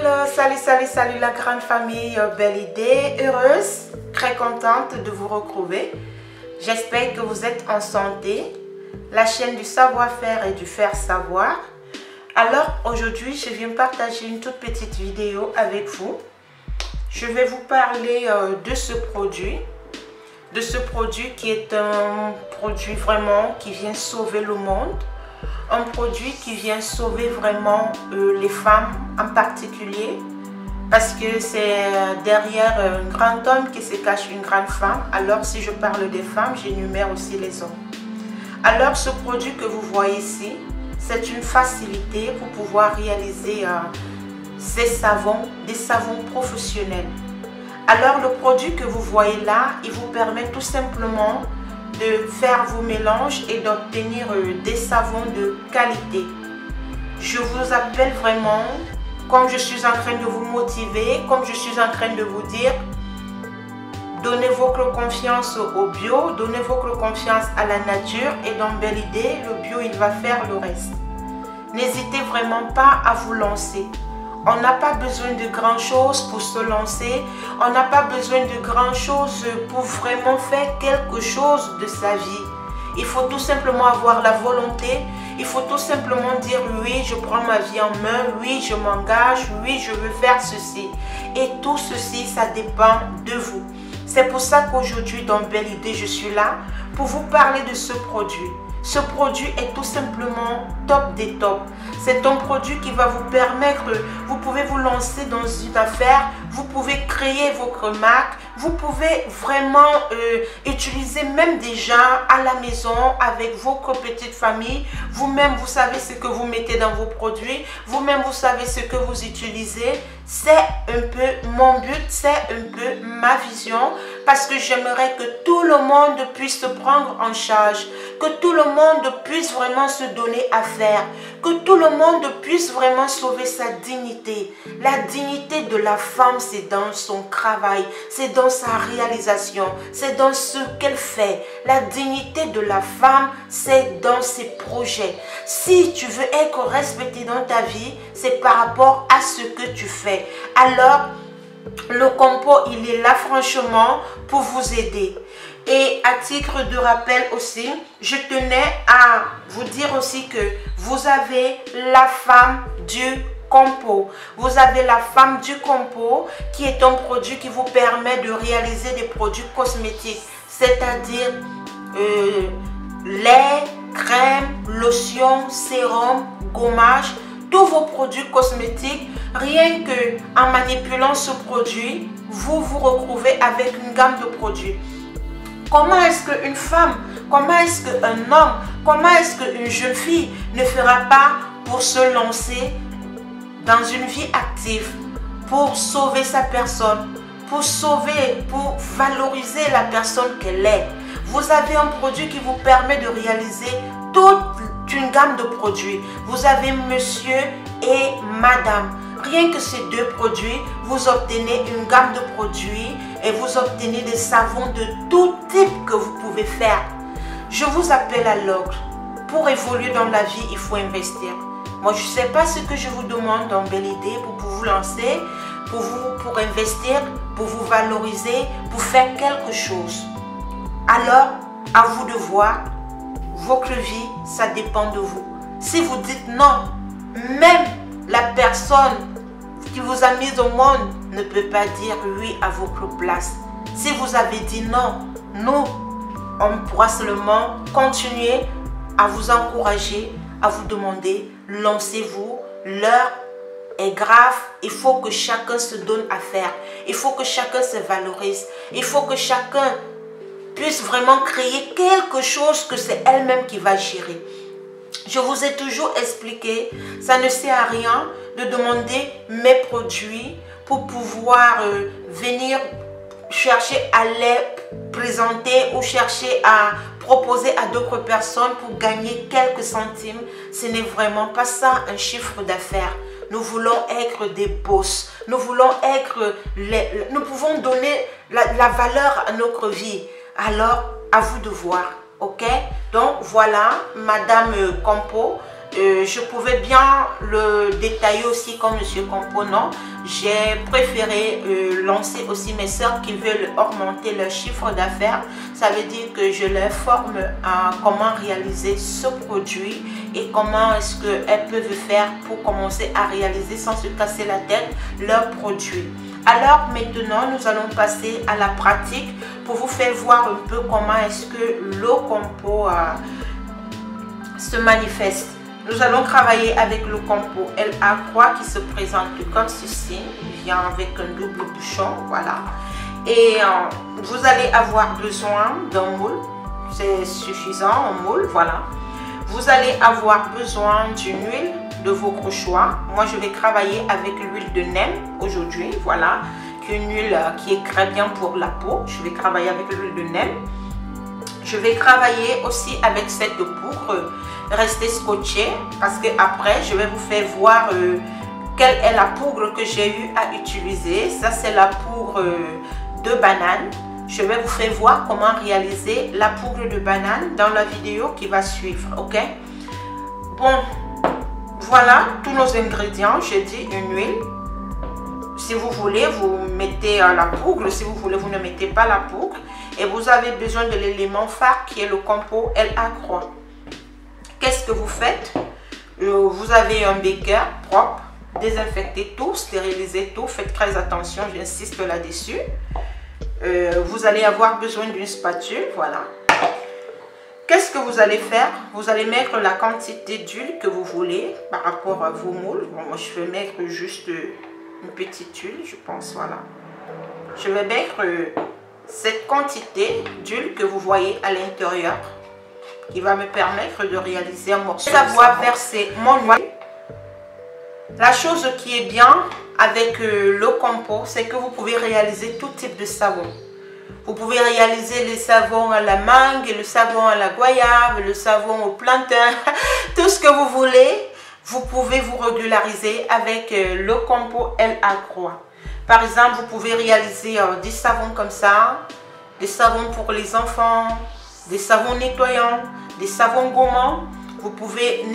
Salut la grande famille, belle idée, heureuse, très contente de vous retrouver. J'espère que vous êtes en santé, la chaîne du savoir-faire et du faire savoir. Alors aujourd'hui, je viens partager une toute petite vidéo avec vous. Je vais vous parler de ce produit qui est un produit vraiment qui vient sauver le monde. Un produit qui vient sauver vraiment les femmes en particulier, parce que c'est derrière un grand homme qui se cache une grande femme. Alors si je parle des femmes, j'énumère aussi les hommes. Alors ce produit que vous voyez ici, c'est une facilité pour pouvoir réaliser ces savons, des savons professionnels. Alors le produit que vous voyez là, il vous permet tout simplement de faire vos mélanges et d'obtenir des savons de qualité. Je vous appelle vraiment, comme je suis en train de vous motiver, comme je suis en train de vous dire, donnez votre confiance au bio, donnez votre confiance à la nature, et dans Belle Idée, le bio il va faire le reste. N'hésitez vraiment pas à vous lancer. On n'a pas besoin de grand chose pour se lancer. On n'a pas besoin de grand chose pour vraiment faire quelque chose de sa vie. Il faut tout simplement avoir la volonté. Il faut tout simplement dire oui, je prends ma vie en main. Oui, je m'engage. Oui, je veux faire ceci. Et tout ceci, ça dépend de vous. C'est pour ça qu'aujourd'hui, dans Belle Idée, je suis là pour vous parler de ce produit. Ce produit est tout simplement top des tops. C'est un produit qui va vous permettre, vous pouvez vous lancer dans une affaire, vous pouvez créer votre marque, vous pouvez vraiment utiliser même déjà à la maison avec votre petite famille. Vous-même, vous savez ce que vous mettez dans vos produits, vous-même, vous savez ce que vous utilisez. C'est un peu mon but, c'est un peu ma vision, parce que j'aimerais que tout le monde puisse se prendre en charge, que tout le monde puisse vraiment se donner à faire, que tout le monde puisse vraiment sauver sa dignité. La dignité de la femme, c'est dans son travail, c'est dans sa réalisation, c'est dans ce qu'elle fait. La dignité de la femme, c'est dans ses projets. Si tu veux être respecté dans ta vie, c'est par rapport à ce que tu fais. Alors, le compo, il est là franchement pour vous aider. Et à titre de rappel aussi, je tenais à vous dire aussi que vous avez la femme du compo. Vous avez la femme du compo qui est un produit qui vous permet de réaliser des produits cosmétiques, c'est-à-dire lait, crème, lotion, sérum, gommage, tous vos produits cosmétiques. Rien que en manipulant ce produit, vous vous retrouvez avec une gamme de produits. Comment est-ce qu'une femme, comment est-ce qu'un homme, comment est-ce qu'une jeune fille ne fera pas pour se lancer dans une vie active, pour sauver sa personne, pour sauver, pour valoriser la personne qu'elle est? Vous avez un produit qui vous permet de réaliser toute une gamme de produits. Vous avez monsieur et madame. Rien que ces deux produits, vous obtenez une gamme de produits et vous obtenez des savons de tout type que vous pouvez faire. Je vous appelle à l'ordre. Pour évoluer dans la vie, il faut investir. Moi, je ne sais pas ce que je vous demande dans Belle Idée pour vous lancer, pour investir, pour vous valoriser, pour faire quelque chose. Alors, à vous de voir. Votre vie, ça dépend de vous. Si vous dites non, même la personne qui vous a mis au monde ne peut pas dire oui à votre place. Si vous avez dit non, nous, on pourra seulement continuer à vous encourager, à vous demander, lancez-vous. L'heure est grave. Il faut que chacun se donne à faire. Il faut que chacun se valorise. Il faut que chacun puisse vraiment créer quelque chose que c'est elle-même qui va gérer. Je vous ai toujours expliqué, ça ne sert à rien de demander mes produits pour pouvoir venir chercher à les présenter ou chercher à proposer à d'autres personnes pour gagner quelques centimes. Ce n'est vraiment pas ça un chiffre d'affaires. Nous voulons être des boss. Nous voulons être nous pouvons donner la valeur à notre vie. Alors, à vous de voir. Ok? Donc, voilà, Madame Compo. je pouvais bien le détailler aussi comme Monsieur Compo, non. J'ai préféré lancer aussi mes soeurs qui veulent augmenter leur chiffre d'affaires. Ça veut dire que je les forme à comment réaliser ce produit et comment est-ce qu'elles peuvent faire pour commencer à réaliser sans se casser la tête leur produit. Alors maintenant, nous allons passer à la pratique pour vous faire voir un peu comment est-ce que l'eau Compo se manifeste. Nous allons travailler avec le Compo LA Croix qui se présente comme ceci. Il vient avec un double bouchon, voilà. Et vous allez avoir besoin d'un moule. C'est suffisant, un moule, voilà. Vous allez avoir besoin d'une huile de votre choix. Moi, je vais travailler avec l'huile de nem aujourd'hui, voilà. Une huile qui est très bien pour la peau. Je vais travailler avec l'huile de nem. Je vais travailler aussi avec cette poudre. Restez scotché parce que après je vais vous faire voir quelle est la poudre que j'ai eu à utiliser. Ça c'est la poudre de banane. Je vais vous faire voir comment réaliser la poudre de banane dans la vidéo qui va suivre, ok? Bon, voilà tous nos ingrédients. J'ai dit une huile. Si vous voulez, vous mettez la poudre. Si vous voulez, vous ne mettez pas la poudre. Et vous avez besoin de l'élément phare qui est le Compo LA Croix. Qu'est-ce que vous faites? Vous avez un beaker propre, désinfectez tout, stérilisez tout, faites très attention, j'insiste là-dessus. Vous allez avoir besoin d'une spatule, voilà. Qu'est-ce que vous allez faire? Vous allez mettre la quantité d'huile que vous voulez par rapport à vos moules. Bon, moi je vais mettre juste une petite huile, je pense, voilà. Je vais mettre cette quantité d'huile que vous voyez à l'intérieur, qui va me permettre de réaliser un morceau. Je vais savoir verser mon huile. La chose qui est bien avec le Compo, c'est que vous pouvez réaliser tout type de savon. Vous pouvez réaliser le savon à la mangue, le savon à la goyave, le savon au plantain, tout ce que vous voulez. Vous pouvez vous régulariser avec le Compo LA Croix. Par exemple, vous pouvez réaliser des savons comme ça, des savons pour les enfants, des savons nettoyants, des savons gommants. Vous pouvez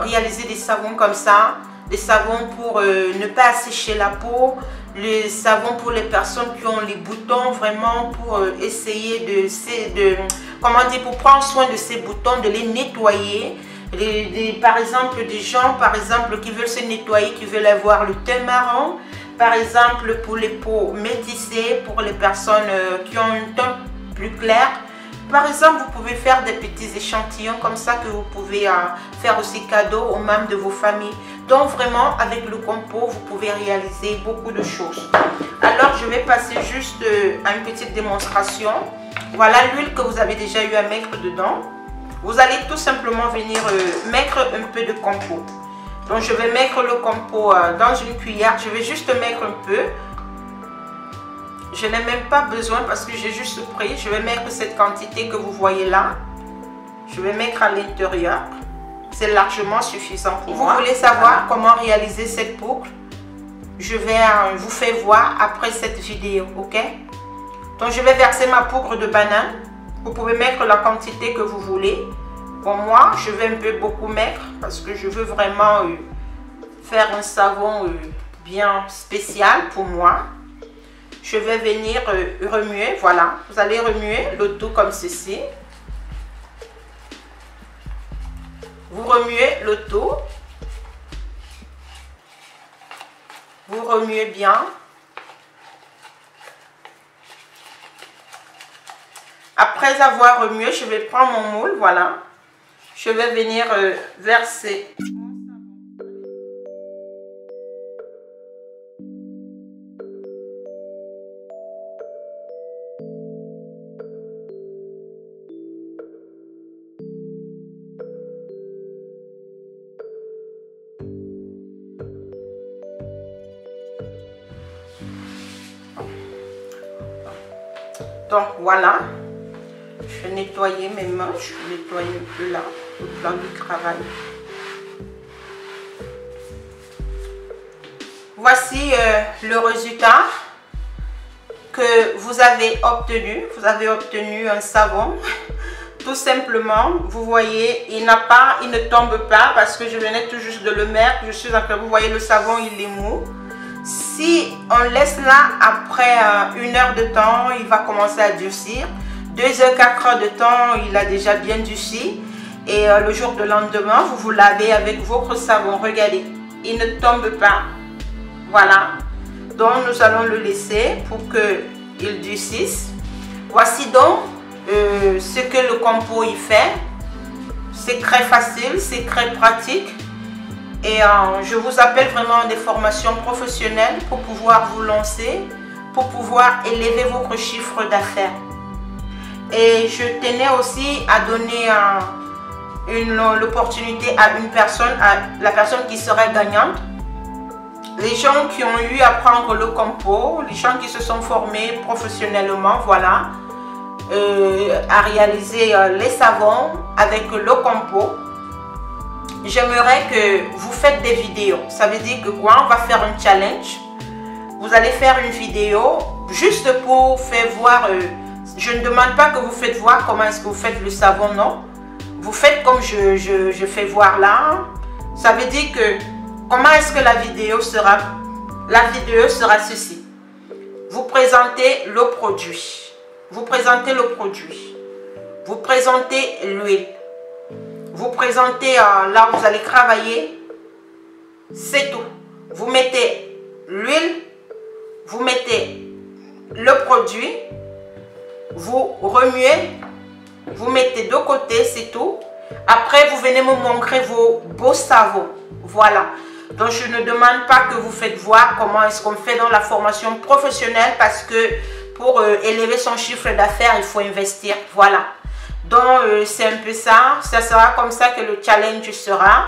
réaliser des savons comme ça, des savons pour ne pas assécher la peau, les savons pour les personnes qui ont les boutons, vraiment pour essayer comment dire, pour prendre soin de ces boutons, de les nettoyer. Par exemple, des gens par exemple qui veulent se nettoyer, qui veulent avoir le teint marron, par exemple pour les peaux métissées, pour les personnes qui ont un teint plus clair. Par exemple, vous pouvez faire des petits échantillons comme ça que vous pouvez faire aussi cadeau aux membres de vos familles. Donc vraiment, avec le Compo, vous pouvez réaliser beaucoup de choses. Alors, je vais passer juste à une petite démonstration. Voilà l'huile que vous avez déjà eu à mettre dedans. Vous allez tout simplement venir mettre un peu de Compo. Donc, je vais mettre le Compo dans une cuillère. Je vais juste mettre un peu. Je n'ai même pas besoin parce que j'ai juste pris. Je vais mettre cette quantité que vous voyez là. Je vais mettre à l'intérieur. C'est largement suffisant pour moi. Vous voulez savoir comment réaliser cette poudre? Je vais vous faire voir après cette vidéo, ok? Donc je vais verser ma poudre de banane. Vous pouvez mettre la quantité que vous voulez. Pour moi, je vais un peu beaucoup mettre parce que je veux vraiment faire un savon bien spécial pour moi. Je vais venir remuer, voilà. Vous allez remuer le tout comme ceci. Vous remuez le tout. Vous remuez bien. Après avoir remué, je vais prendre mon moule, voilà. Je vais venir verser. Donc voilà, je vais nettoyer mes mains, je vais nettoyer un peu là, le plan du travail. Voici le résultat que vous avez obtenu. Vous avez obtenu un savon tout simplement, vous voyez, il ne tombe pas parce que je venais tout juste de le mettre. Je suis en train, vous voyez, le savon, il est mou. Si on laisse là, après 1 heure de temps, il va commencer à durcir. 2 heures, 4 heures de temps, il a déjà bien durci. Et le jour de lendemain, vous vous lavez avec votre savon. Regardez, il ne tombe pas. Voilà. Donc, nous allons le laisser pour qu'il durcisse. Voici donc ce que le compo il fait. C'est très facile, c'est très pratique. Et je vous appelle vraiment des formations professionnelles pour pouvoir vous lancer, pour pouvoir élever votre chiffre d'affaires. Et je tenais aussi à donner l'opportunité à une personne, à la personne qui serait gagnante. Les gens qui ont eu à prendre le compo, les gens qui se sont formés professionnellement, voilà, à réaliser les savons avec le compo. J'aimerais que vous faites des vidéos. Ça veut dire que quoi? On va faire un challenge. Vous allez faire une vidéo juste pour faire voir. Je ne demande pas que vous faites voir comment est-ce que vous faites le savon, non. Vous faites comme je fais voir là. Ça veut dire que comment est-ce que la vidéo sera? La vidéo sera ceci. Vous présentez le produit. Vous présentez le produit. Vous présentez l'huile. Vous présentez là où vous allez travailler. C'est tout. Vous mettez l'huile. Vous mettez le produit. Vous remuez. Vous mettez de côté, c'est tout. Après, vous venez me montrer vos beaux savons. Voilà. Donc, je ne demande pas que vous faites voir comment est-ce qu'on fait dans la formation professionnelle parce que pour élever son chiffre d'affaires, il faut investir. Voilà. Donc, c'est un peu ça. Ça sera comme ça que le challenge sera.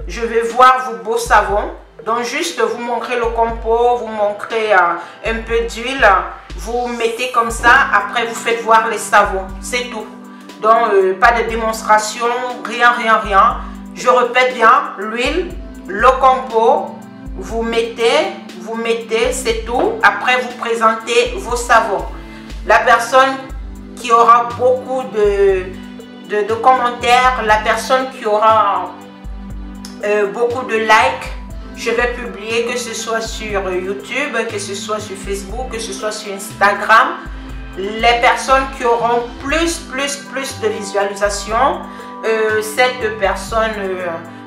Je vais voir vos beaux savons. Donc, juste vous montrer le compo, vous montrer un peu d'huile. Vous mettez comme ça. Après, vous faites voir les savons. C'est tout. Donc, pas de démonstration, rien. Je répète bien, l'huile, le compo, vous mettez, c'est tout. Après, vous présentez vos savons. La personne qui aura beaucoup de commentaires, la personne qui aura beaucoup de likes, je vais publier, que ce soit sur YouTube, que ce soit sur Facebook, que ce soit sur Instagram. Les personnes qui auront plus de visualisation, cette personne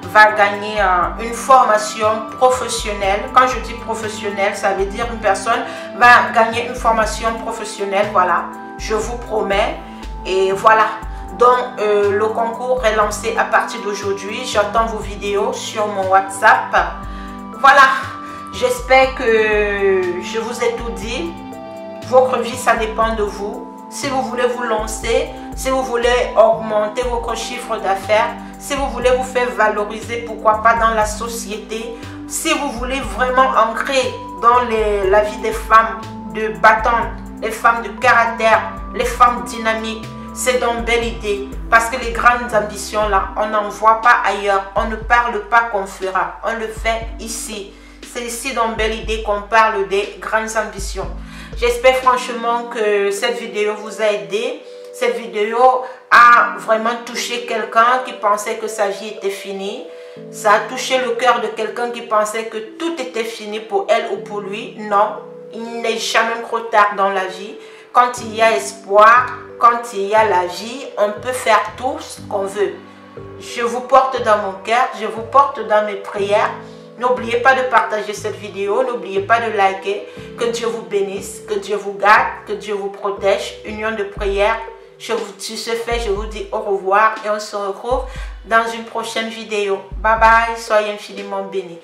va gagner une formation professionnelle. Quand je dis professionnelle, ça veut dire une personne va gagner une formation professionnelle, voilà, je vous promets. Et voilà, donc le concours est lancé à partir d'aujourd'hui. J'attends vos vidéos sur mon WhatsApp. Voilà, j'espère que je vous ai tout dit. Votre vie, ça dépend de vous. Si vous voulez vous lancer, si vous voulez augmenter votre chiffre d'affaires, si vous voulez vous faire valoriser, pourquoi pas dans la société, si vous voulez vraiment ancrer dans la vie des femmes de battantes, les femmes de caractère, les femmes dynamiques, c'est donc belle idée. Parce que les grandes ambitions là, on n'en voit pas ailleurs. On ne parle pas qu'on fera, on le fait ici. C'est ici dans Belle Idée qu'on parle des grandes ambitions. J'espère franchement que cette vidéo vous a aidé. Cette vidéo a vraiment touché quelqu'un qui pensait que sa vie était finie. Ça a touché le cœur de quelqu'un qui pensait que tout était fini pour elle ou pour lui. Non, il n'est jamais trop tard dans la vie. Quand il y a espoir, quand il y a la vie, on peut faire tout ce qu'on veut. Je vous porte dans mon cœur, je vous porte dans mes prières. N'oubliez pas de partager cette vidéo, n'oubliez pas de liker. Que Dieu vous bénisse, que Dieu vous garde, que Dieu vous protège. Union de prière. Sur ce fait, je vous dis au revoir et on se retrouve dans une prochaine vidéo. Bye bye, soyez infiniment bénis.